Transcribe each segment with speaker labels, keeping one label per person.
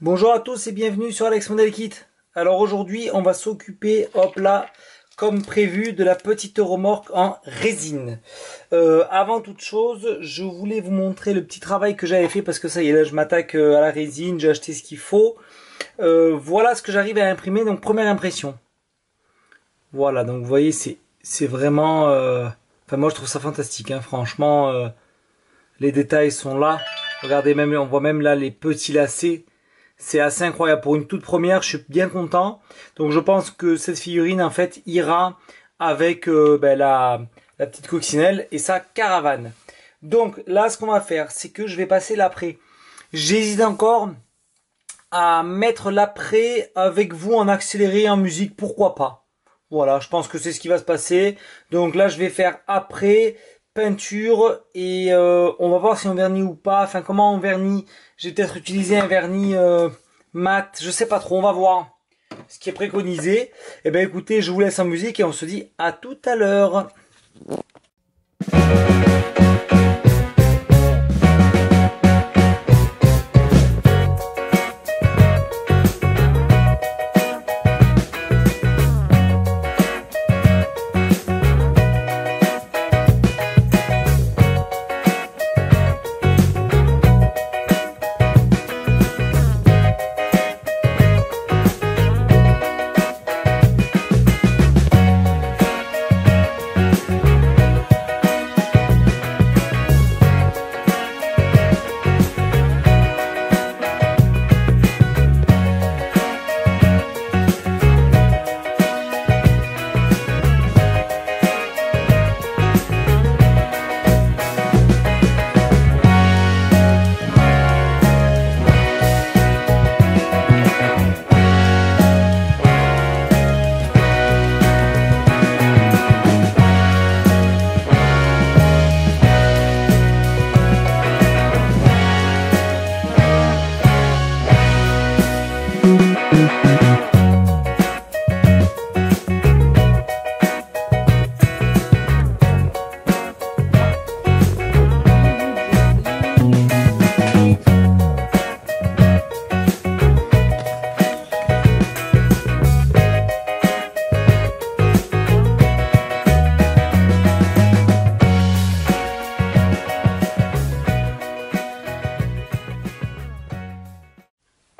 Speaker 1: Bonjour à tous et bienvenue sur Alex Model Kit. Alors aujourd'hui on va s'occuper, hop là, comme prévu, de la petite remorque en résine. Avant toute chose, je voulais vous montrer le petit travail que j'avais fait parce que ça y est, là je m'attaque à la résine, j'ai acheté ce qu'il faut. Voilà ce que j'arrive à imprimer, donc première impression. Voilà, donc vous voyez, c'est vraiment... Enfin moi je trouve ça fantastique, hein, franchement, les détails sont là. Regardez, même, on voit même là les petits lacets. C'est assez incroyable. Pour une toute première, je suis bien content. Donc je pense que cette figurine en fait ira avec la petite coccinelle et sa caravane. Donc là ce qu'on va faire, c'est que je vais passer l'après. J'hésite encore à mettre l'après avec vous en accéléré en musique, pourquoi pas. Voilà, je pense que c'est ce qui va se passer. Donc là je vais faire après peinture et on va voir si on vernit ou pas, enfin comment on vernit. J'ai peut-être utilisé un vernis mat, je sais pas trop, on va voir ce qui est préconisé. Et ben écoutez, je vous laisse en musique et on se dit à tout à l'heure.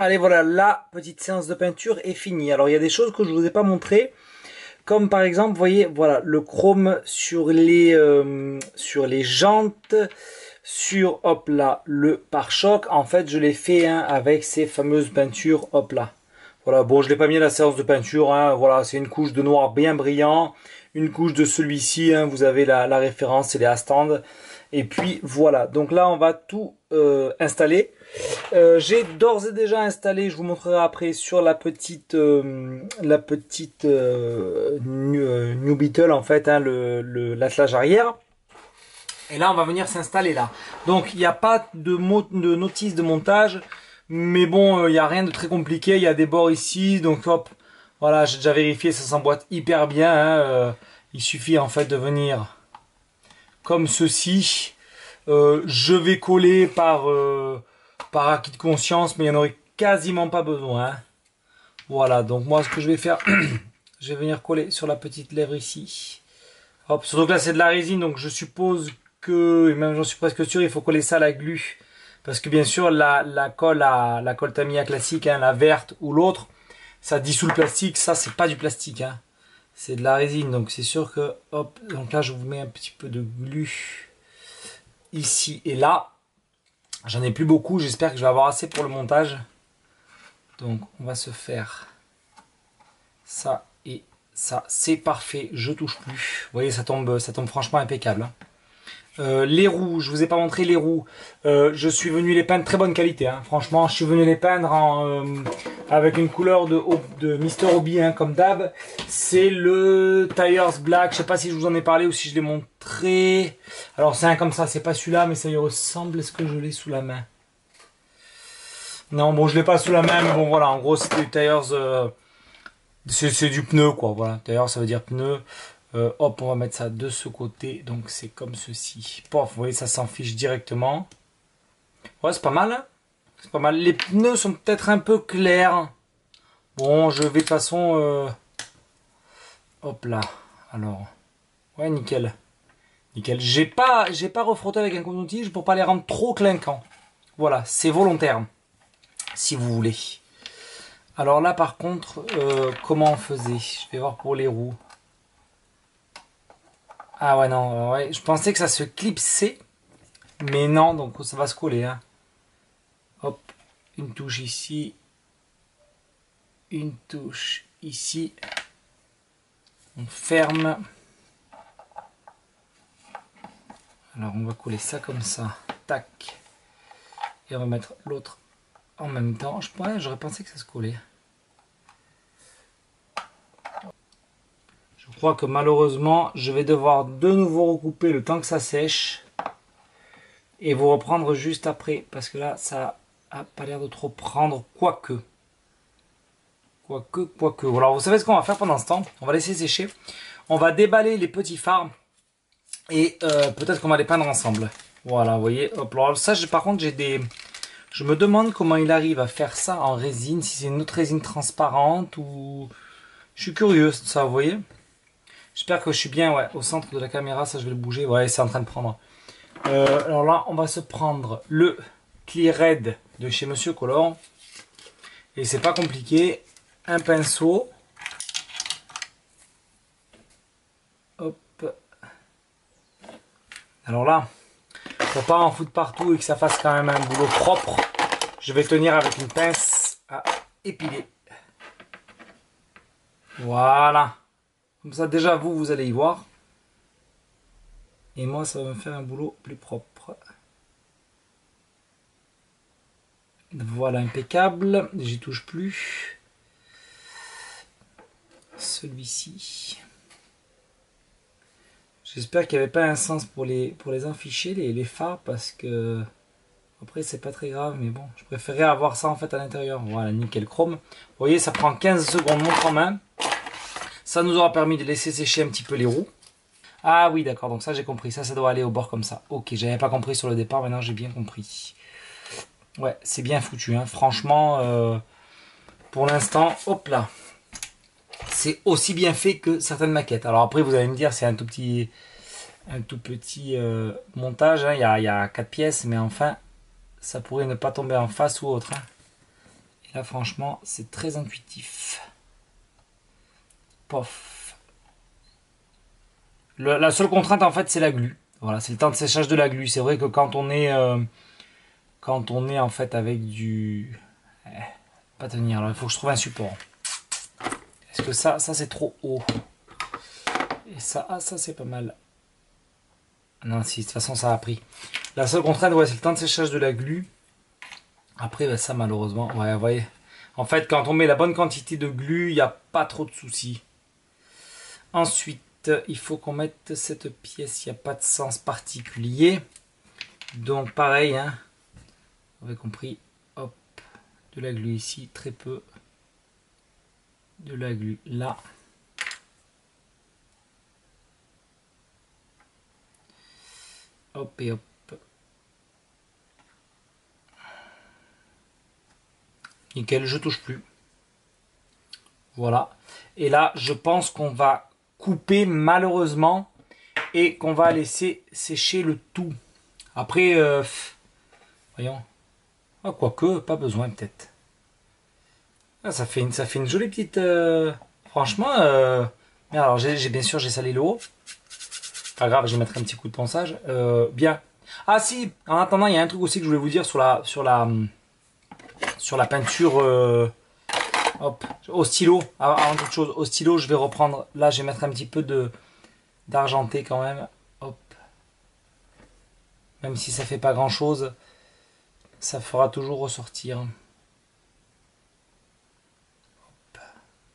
Speaker 1: Allez, voilà, la petite séance de peinture est finie. Alors, il y a des choses que je vous ai pas montrées, comme par exemple, vous voyez, voilà, le chrome sur les jantes, sur, hop là, le pare-choc. En fait, je l'ai fait avec ces fameuses peintures, hop là. Voilà, bon, je l'ai pas mis à la séance de peinture, hein, voilà, c'est une couche de noir bien brillant, une couche de celui-ci, hein, vous avez la référence, c'est les A-stand. Et puis voilà, donc là, on va tout installer. J'ai d'ores et déjà installé, je vous montrerai après, sur la petite New Beetle en fait, hein, l'attelage arrière. Et là on va venir s'installer là. Donc il n'y a pas de notice de montage, mais bon, il n'y a rien de très compliqué. Il y a des bords ici, donc hop, voilà, j'ai déjà vérifié, ça s'emboîte hyper bien, hein. Il suffit en fait de venir comme ceci. Je vais coller par acquis de conscience, mais il n'y en aurait quasiment pas besoin. Voilà, donc moi ce que je vais faire, je vais venir coller sur la petite lèvre ici. Hop, surtout que là c'est de la résine, donc je suppose que, et même j'en suis presque sûr, il faut coller ça à la glu. Parce que bien sûr la colle Tamiya classique, hein, la verte ou l'autre, ça dissout le plastique, ça c'est pas du plastique, hein. C'est de la résine, donc c'est sûr que, hop, donc là je vous mets un petit peu de glu ici et là. J'en ai plus beaucoup, j'espère que je vais avoir assez pour le montage. Donc on va se faire ça et ça, c'est parfait, je touche plus. Vous voyez, ça tombe franchement impeccable, hein. Les roues, je vous ai pas montré les roues. Je suis venu les peindre très bonne qualité, hein. Franchement, je suis venu les peindre avec une couleur de Mr. Hobby, hein, comme d'hab. C'est le Tires Black. Je sais pas si je vous en ai parlé ou si je l'ai montré. Alors c'est un comme ça, c'est pas celui-là, mais ça y ressemble. Est-ce que je l'ai sous la main? Non, bon, je l'ai pas sous la main, mais bon, voilà. En gros, c'est du Tires. C'est du pneu, quoi. Voilà. D'ailleurs, ça veut dire pneu. Hop, on va mettre ça de ce côté. Donc c'est comme ceci. Pof, vous voyez, ça s'en fiche directement. Ouais, c'est pas mal. Hein, c'est pas mal. Les pneus sont peut-être un peu clairs. Bon, je vais de toute façon... Hop là. Alors. Ouais, nickel. Nickel. J'ai pas refrotté avec un coton-tige pour pas les rendre trop clinquants. Voilà, c'est volontaire. Si vous voulez. Alors là, par contre, comment on faisait? Je vais voir pour les roues. Ah ouais, non, ouais, je pensais que ça se clipsait. Mais non, donc ça va se coller. Hein. Hop, une touche ici. Une touche ici. On ferme. Alors on va coller ça comme ça. Tac. Et on va mettre l'autre en même temps. J'aurais pensé que ça se collait. Je crois que malheureusement, je vais devoir de nouveau recouper le temps que ça sèche. Et vous reprendre juste après. Parce que là, ça a pas l'air de trop prendre. Quoique. Alors vous savez ce qu'on va faire pendant ce temps? On va laisser sécher. On va déballer les petits phares. Et peut-être qu'on va les peindre ensemble. Voilà, vous voyez. Hop, alors ça, par contre, j'ai des... Je me demande comment il arrive à faire ça en résine. Si c'est une autre résine transparente ou... Je suis curieux de ça, vous voyez. J'espère que je suis bien au centre de la caméra. Ça, je vais le bouger. Ouais, c'est en train de prendre. Alors là, on va se prendre le Clear Red de chez Monsieur Color. Et c'est pas compliqué. Un pinceau. Hop. Alors là, pour pas en foutre partout et que ça fasse quand même un boulot propre, je vais tenir avec une pince à épiler. Voilà. Comme ça, déjà, vous allez y voir. Et moi, ça va me faire un boulot plus propre. Voilà, impeccable. J'y touche plus. Celui-ci. J'espère qu'il n'y avait pas un sens pour les afficher, les phares, parce que après c'est pas très grave, mais bon, je préférais avoir ça en fait à l'intérieur. Voilà, nickel chrome. Vous voyez, ça prend 15 secondes montre en main. Ça nous aura permis de laisser sécher un petit peu les roues. Ah oui, d'accord, donc ça j'ai compris, ça doit aller au bord comme ça. Ok, j'avais pas compris sur le départ, maintenant j'ai bien compris. Ouais, c'est bien foutu, hein. Franchement, pour l'instant, hop là. C'est aussi bien fait que certaines maquettes. Alors après, vous allez me dire, c'est un tout petit montage. Hein. Il y a 4 pièces, mais enfin, ça pourrait ne pas tomber en face ou autre. Hein. Et là, franchement, c'est très intuitif. Pof. La seule contrainte, en fait, c'est la glu. Voilà, c'est le temps de séchage de la glu. C'est vrai que quand on est en fait avec du... pas tenir, là, il faut que je trouve un support. Est-ce que ça c'est trop haut? Et ça c'est pas mal. Non, si, de toute façon ça a pris. La seule contrainte, ouais, c'est le temps de séchage de la glu. Après, bah, ça malheureusement, ouais, vous voyez. En fait, quand on met la bonne quantité de glu, il n'y a pas trop de soucis. Ensuite, il faut qu'on mette cette pièce, il n'y a pas de sens particulier. Donc pareil, hein, vous avez compris, hop, de la glu ici, très peu. De la glu là. Hop et hop. Nickel, je touche plus. Voilà. Et là, je pense qu'on va couper malheureusement et qu'on va laisser sécher le tout. Après, voyons. Ah, quoique, pas besoin peut-être. Ah, ça fait une jolie petite... franchement, alors bien sûr j'ai salé l'eau. Pas grave, je vais mettre un petit coup de ponçage. Bien. Ah si, en attendant, il y a un truc aussi que je voulais vous dire sur la peinture hop, au stylo. Avant toute chose, au stylo, je vais reprendre. Là, je vais mettre un petit peu d'argenté quand même. Hop. Même si ça fait pas grand chose, ça fera toujours ressortir.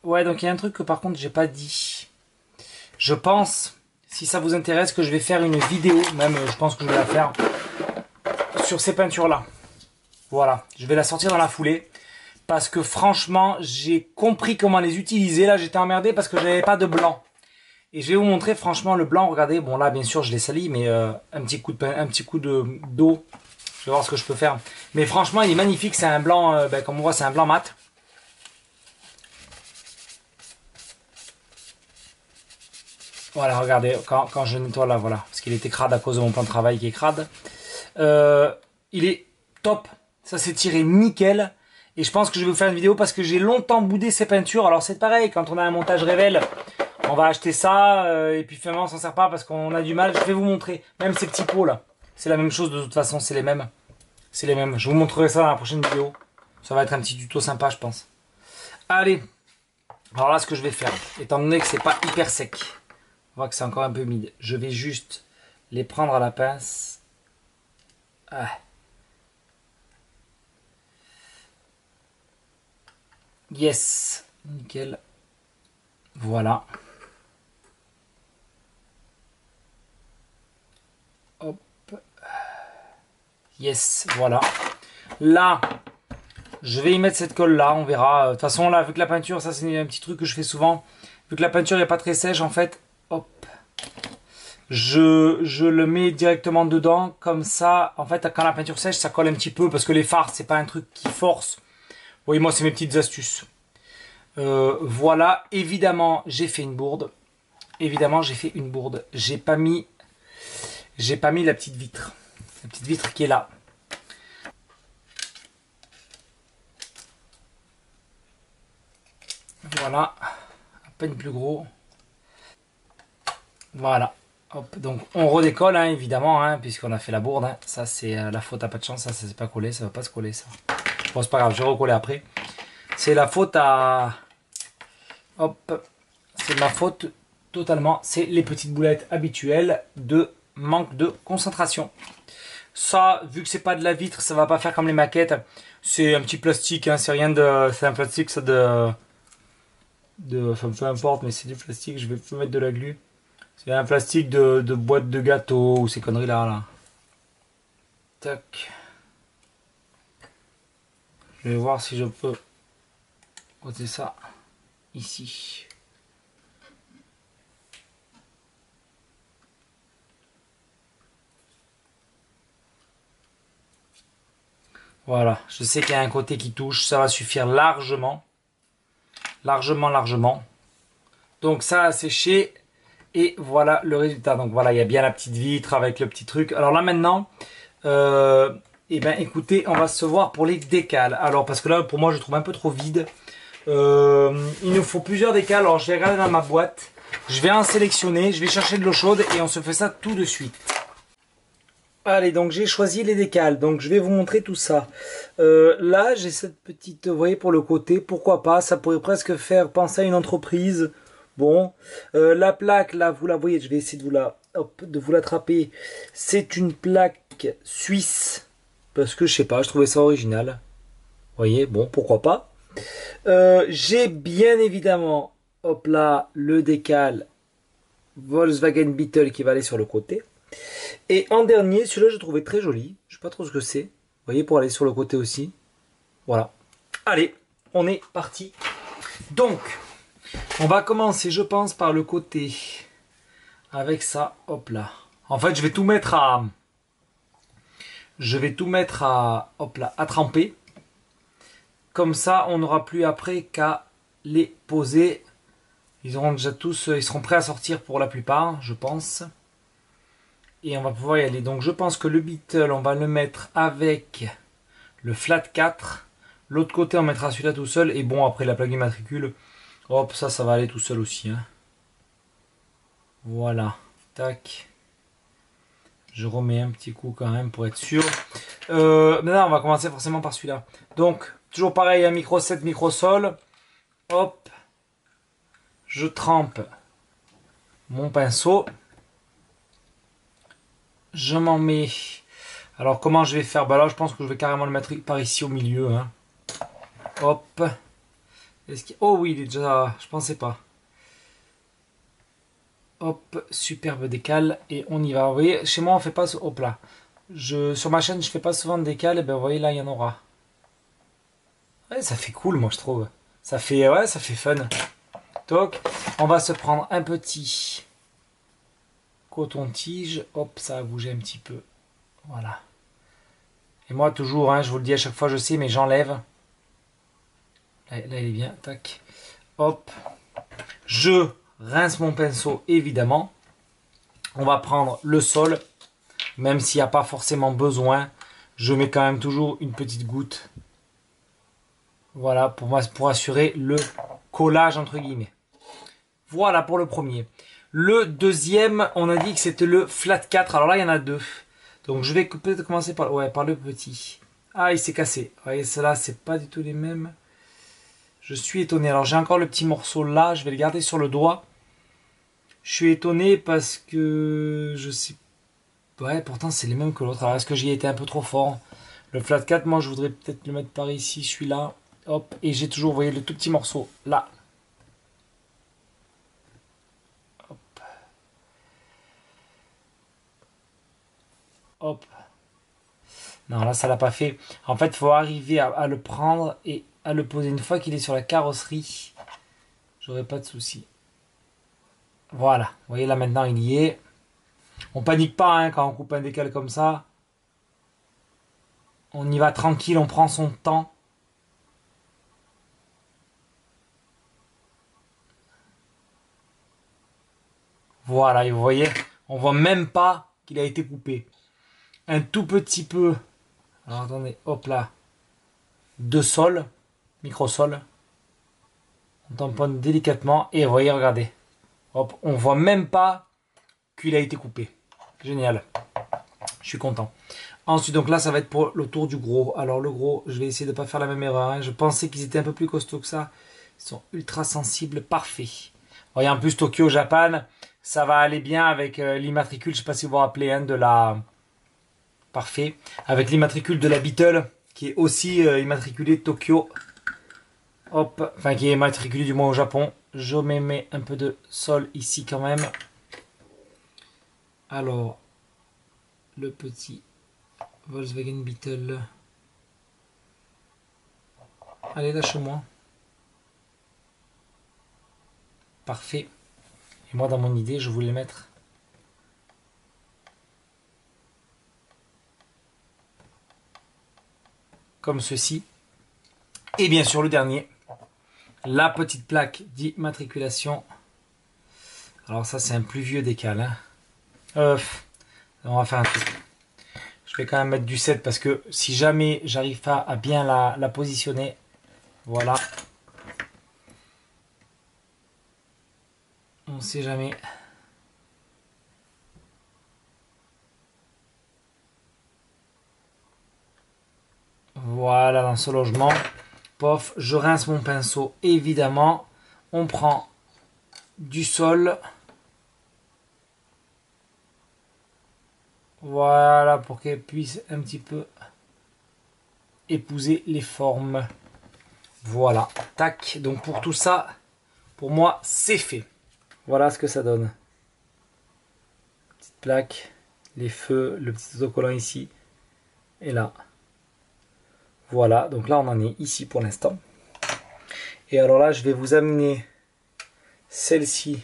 Speaker 1: Ouais, donc il y a un truc que par contre j'ai pas dit. Je pense, si ça vous intéresse, que je vais faire une vidéo, même je pense que je vais la faire, sur ces peintures là. Voilà, je vais la sortir dans la foulée. Parce que franchement, j'ai compris comment les utiliser. Là, j'étais emmerdé parce que j'avais pas de blanc. Et je vais vous montrer franchement le blanc. Regardez, bon là bien sûr je l'ai sali, mais un petit coup d'eau. Je vais voir ce que je peux faire. Mais franchement il est magnifique, c'est un blanc, comme on voit c'est un blanc mat. Voilà, regardez, quand je nettoie là, voilà. Parce qu'il était crade à cause de mon plan de travail qui est crade. Il est top. Ça s'est tiré nickel. Et je pense que je vais vous faire une vidéo parce que j'ai longtemps boudé ces peintures. Alors c'est pareil, quand on a un montage révèle, on va acheter ça. Et puis finalement on s'en sert pas parce qu'on a du mal. Je vais vous montrer. Même ces petits pots là. C'est la même chose de toute façon, c'est les mêmes. C'est les mêmes. Je vous montrerai ça dans la prochaine vidéo. Ça va être un petit tuto sympa je pense. Allez. Alors là ce que je vais faire, étant donné que c'est pas hyper sec. On voit que c'est encore un peu humide. Je vais juste les prendre à la pince. Ah. Yes. Nickel. Voilà. Hop. Yes. Voilà. Là, je vais y mettre cette colle là. On verra. De toute façon, là, vu que la peinture, ça c'est un petit truc que je fais souvent. Vu que la peinture n'est pas très sèche, en fait. Hop. Je le mets directement dedans, comme ça, en fait, quand la peinture sèche, ça colle un petit peu, parce que les fards, c'est pas un truc qui force. Vous voyez, moi, c'est mes petites astuces. Voilà, évidemment, j'ai fait une bourde. Évidemment, j'ai fait une bourde. J'ai pas mis la petite vitre. La petite vitre qui est là. Voilà, à peine plus gros. Voilà. Hop, donc on redécolle hein, évidemment hein, puisqu'on a fait la bourde hein. Ça c'est la faute à pas de chance, ça c'est pas collé, ça va pas se coller ça. Bon c'est pas grave, je vais recoller après. C'est la faute à... Hop, c'est ma faute totalement. C'est les petites boulettes habituelles de manque de concentration. Ça, vu que c'est pas de la vitre, ça va pas faire comme les maquettes. C'est un petit plastique, hein, c'est rien de... C'est un plastique ça enfin peu importe, mais c'est du plastique, je vais mettre de la glu. C'est un plastique de boîte de gâteau ou ces conneries là. Tac. Je vais voir si je peux poser ça ici. Voilà, je sais qu'il y a un côté qui touche, ça va suffire largement. Largement. Donc ça a séché. Et voilà le résultat. Donc voilà, il y a bien la petite vitre avec le petit truc. Alors là maintenant, eh ben écoutez, on va se voir pour les décals. Alors parce que là, pour moi, je trouve un peu trop vide. Il nous faut plusieurs décals. Alors je vais regarder dans ma boîte. Je vais en sélectionner. Je vais chercher de l'eau chaude et on se fait ça tout de suite. Allez, donc j'ai choisi les décals. Donc je vais vous montrer tout ça. Là, j'ai cette petite, vous voyez, pour le côté. Pourquoi pas? Ça pourrait presque faire penser à une entreprise. Bon, la plaque là, vous la voyez, je vais essayer de vous l'attraper. C'est une plaque suisse parce que je sais pas, je trouvais ça original. Vous voyez, bon, pourquoi pas. J'ai bien évidemment, hop là, le décal Volkswagen Beetle qui va aller sur le côté. Et en dernier, celui-là, je trouvais très joli. Je sais pas trop ce que c'est. Vous voyez, pour aller sur le côté aussi. Voilà. Allez, on est parti. Donc. On va commencer, je pense, par le côté avec ça, hop là. En fait, je vais tout mettre à, hop là, à tremper. Comme ça, on n'aura plus après qu'à les poser. Ils auront déjà tous, ils seront prêts à sortir pour la plupart, je pense. Et on va pouvoir y aller. Donc, je pense que le Beetle, on va le mettre avec le Flat 4. L'autre côté, on mettra celui-là tout seul. Et bon, après la plaque immatricule. Hop, ça va aller tout seul aussi. Hein. Voilà. Tac. Je remets un petit coup quand même pour être sûr. Maintenant, on va commencer forcément par celui-là. Donc, toujours pareil, un micro 7 microsol. Hop. Je trempe mon pinceau. Je m'en mets. Alors, comment je vais faire? Bah là, je pense que je vais carrément le mettre par ici au milieu. Hein. Hop. Oh oui, il est déjà... Je pensais pas. Hop, superbe décal. Et on y va. Vous voyez, chez moi, on fait pas... Hop là. Sur ma chaîne, je fais pas souvent de décal. Et ben, vous voyez, là, il y en aura. Ouais, ça fait cool, moi, je trouve. Ça fait... Ouais, ça fait fun. Toc. On va se prendre un petit coton-tige. Hop, ça va bouger un petit peu. Voilà. Et moi, toujours, hein, je vous le dis à chaque fois, je sais, mais j'enlève. Là, il est bien. Tac. Hop. Je rince mon pinceau, évidemment. On va prendre le sol. Même s'il n'y a pas forcément besoin, je mets quand même toujours une petite goutte. Voilà, pour assurer le collage, entre guillemets. Voilà pour le premier. Le deuxième, on a dit que c'était le flat 4. Alors là, il y en a deux. Donc je vais peut-être commencer par le petit. Ah, il s'est cassé. Vous voyez, ceux-là, c'est pas du tout les mêmes. Je suis étonné. Alors j'ai encore le petit morceau là. Je vais le garder sur le doigt. Je suis étonné parce que je sais. Ouais, pourtant c'est les mêmes que l'autre. Alors est-ce que j'y ai été un peu trop fort? Le flat 4, moi je voudrais peut-être le mettre par ici, celui-là. Hop, et j'ai toujours, vous voyez, le tout petit morceau là. Hop. Hop. Non, là ça l'a pas fait. En fait, il faut arriver à le prendre et à le poser. Une fois qu'il est sur la carrosserie, j'aurai pas de souci. Voilà, vous voyez là maintenant il y est. On panique pas hein, quand on coupe un décal comme ça. On y va tranquille, on prend son temps. Voilà, et vous voyez, on voit même pas qu'il a été coupé. Un tout petit peu. Alors attendez, hop là. De sol, micro-sol. On tamponne délicatement et vous voyez, regardez. Hop, on voit même pas qu'il a été coupé. Génial. Je suis content. Ensuite, donc là, ça va être pour le tour du gros. Alors le gros, je vais essayer de ne pas faire la même erreur. Hein. Je pensais qu'ils étaient un peu plus costauds que ça. Ils sont ultra sensibles, parfait. Vous voyez, en plus, Tokyo, Japan, ça va aller bien avec l'immatricule. Je ne sais pas si vous vous rappelez hein, de la... Parfait. Avec l'immatricule de la Beetle, qui est aussi immatriculée Tokyo. Hop, enfin qui est immatriculée du moins au Japon. Je mets un peu de sol ici quand même. Alors, le petit Volkswagen Beetle. Allez, lâche-moi. Parfait. Et moi, dans mon idée, je voulais mettre comme ceci. Et bien sûr, le dernier, la petite plaque d'immatriculation. Alors ça, c'est un plus vieux décal. Hein. On va faire un truc. Je vais quand même mettre du 7 parce que si jamais j'arrive pas à bien la positionner, voilà. On sait jamais. Voilà, dans ce logement. Pof, je rince mon pinceau, évidemment. On prend du sol. Voilà, pour qu'elle puisse un petit peu épouser les formes. Voilà, tac. Donc pour tout ça, pour moi, c'est fait. Voilà ce que ça donne. Petite plaque, les feux, le petit autocollant ici et là. Voilà, donc là on en est ici pour l'instant. Et alors là, je vais vous amener celle-ci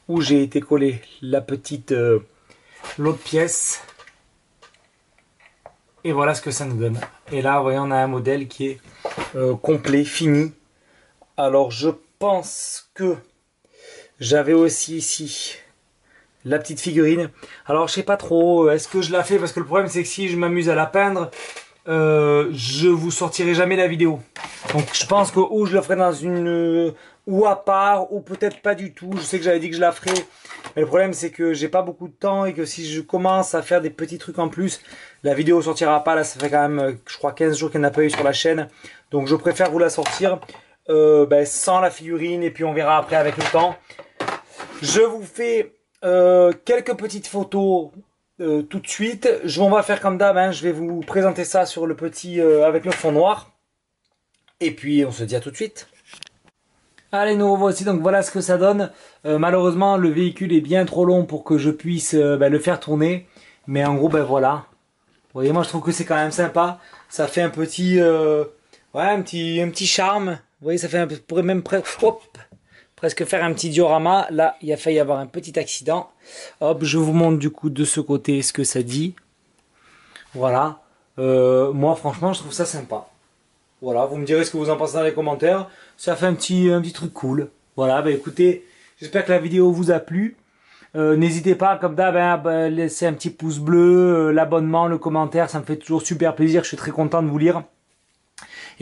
Speaker 1: où j'ai été collé la petite l'autre pièce. Et voilà ce que ça nous donne. Et là, vous voyez, on a un modèle qui est complet, fini. Alors je pense que j'avais aussi ici la petite figurine. Alors je sais pas trop, est-ce que je la fais? Parce que le problème c'est que si je m'amuse à la peindre, je vous sortirai jamais la vidéo. Donc je pense que ou je le ferai dans une... ou à part, ou peut-être pas du tout. Je sais que j'avais dit que je la ferai. Mais le problème c'est que j'ai pas beaucoup de temps et que si je commence à faire des petits trucs en plus, la vidéo sortira pas. Là ça fait quand même, je crois 15 jours qu'elle n'a pas eu sur la chaîne. Donc je préfère vous la sortir sans la figurine et puis on verra après avec le temps. Je vous fais quelques petites photos tout de suite. On va faire comme d'hab, hein, je vais vous présenter ça sur le petit avec le fond noir. Et puis on se dit à tout de suite. Allez, nous revoici, donc voilà ce que ça donne. Malheureusement le véhicule est bien trop long pour que je puisse le faire tourner. Mais en gros ben voilà. Vous voyez, moi je trouve que c'est quand même sympa. Ça fait un petit ouais, un petit charme. Vous voyez, ça fait un peu, pourrait même presque faire un petit diorama. Là, il a failli y avoir un petit accident. Hop, je vous montre du coup de ce côté ce que ça dit. Voilà. Moi, franchement, je trouve ça sympa. Voilà, vous me direz ce que vous en pensez dans les commentaires. Ça fait un petit truc cool. Voilà, bah écoutez, j'espère que la vidéo vous a plu. N'hésitez pas, comme d'hab, à laisser un petit pouce bleu, l'abonnement, le commentaire, ça me fait toujours super plaisir. Je suis très content de vous lire.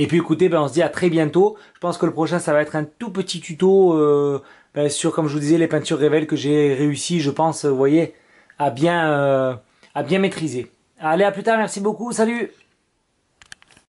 Speaker 1: Et puis écoutez, ben, on se dit à très bientôt. Je pense que le prochain, ça va être un tout petit tuto sur, comme je vous disais, les peintures Revel que j'ai réussi, je pense, vous voyez, à bien maîtriser. Allez, à plus tard, merci beaucoup, salut!